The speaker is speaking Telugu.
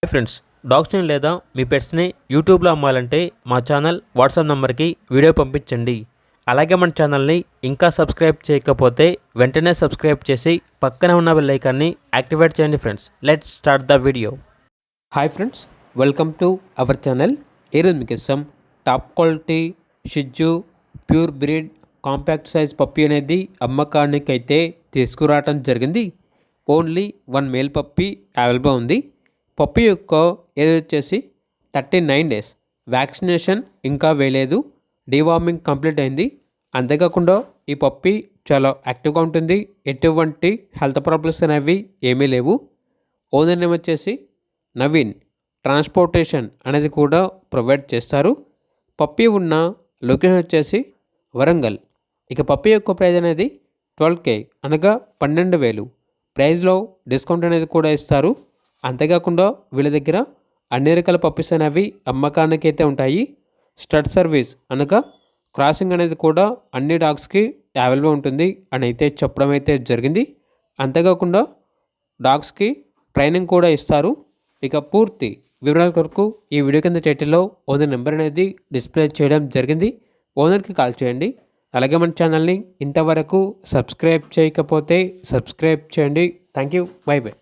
హాయ్ ఫ్రెండ్స్, డాగ్స్ని లేదా మీ పెట్స్ని యూట్యూబ్లో అమ్మాలంటే మా ఛానల్ వాట్సాప్ నెంబర్కి వీడియో పంపించండి. అలాగే మన ఛానల్ని ఇంకా సబ్స్క్రైబ్ చేయకపోతే వెంటనే సబ్స్క్రైబ్ చేసి పక్కనే ఉన్న బెల్ ఐకాన్ని యాక్టివేట్ చేయండి. Friends, let's start the video. Hi friends, welcome to our channel. ఈరోజు మీకోసం టాప్ క్వాలిటీ షిజ్జు pure breed compact size puppy అనేది అమ్మకానికి అయితే తీసుకురావడం జరిగింది. ఓన్లీ 1 మేల్ పప్పీ అవైలబుల్ ఉంది. పప్పీ యొక్క ఏజ్ వచ్చేసి 39 డేస్. వ్యాక్సినేషన్ ఇంకా వేయలేదు. డీవార్మింగ్ కంప్లీట్ అయింది. అంతేకాకుండా ఈ పప్పీ చాలా యాక్టివ్గా ఉంటుంది. ఎటువంటి హెల్త్ ప్రాబ్లమ్స్ అనేవి ఏమీ లేవు. ఓనర్ నేమ్ వచ్చేసి నవీన్. ట్రాన్స్పోర్టేషన్ అనేది కూడా ప్రొవైడ్ చేస్తారు. పప్పీ ఉన్న లొకేషన్ వచ్చేసి వరంగల్. ఇక పప్పీ యొక్క ప్రైజ్ అనేది 12K అనగా 12,000. ప్రైజ్లో డిస్కౌంట్ అనేది కూడా ఇస్తారు. అంతేకాకుండా వీళ్ళ దగ్గర అన్ని రకాల పప్పీస్ అనేవి అమ్మకానికి అయితే ఉంటాయి. స్టడ్ సర్వీస్ అనగా క్రాసింగ్ అనేది కూడా అన్ని డాగ్స్కి అవైలబుల్ ఉంటుంది అని అయితే చెప్పడం అయితే జరిగింది. అంతేకాకుండా డాగ్స్కి ట్రైనింగ్ కూడా ఇస్తారు. ఇక పూర్తి వివరాల కొరకు ఈ వీడియో కింద టైటిల్లో ఓనర్ నెంబర్ అనేది డిస్ప్లే చేయడం జరిగింది. ఓనర్కి కాల్ చేయండి. అలాగే మన ఛానల్ని ఇంతవరకు సబ్స్క్రైబ్ చేయకపోతే సబ్స్క్రైబ్ చేయండి. Thank you. By by.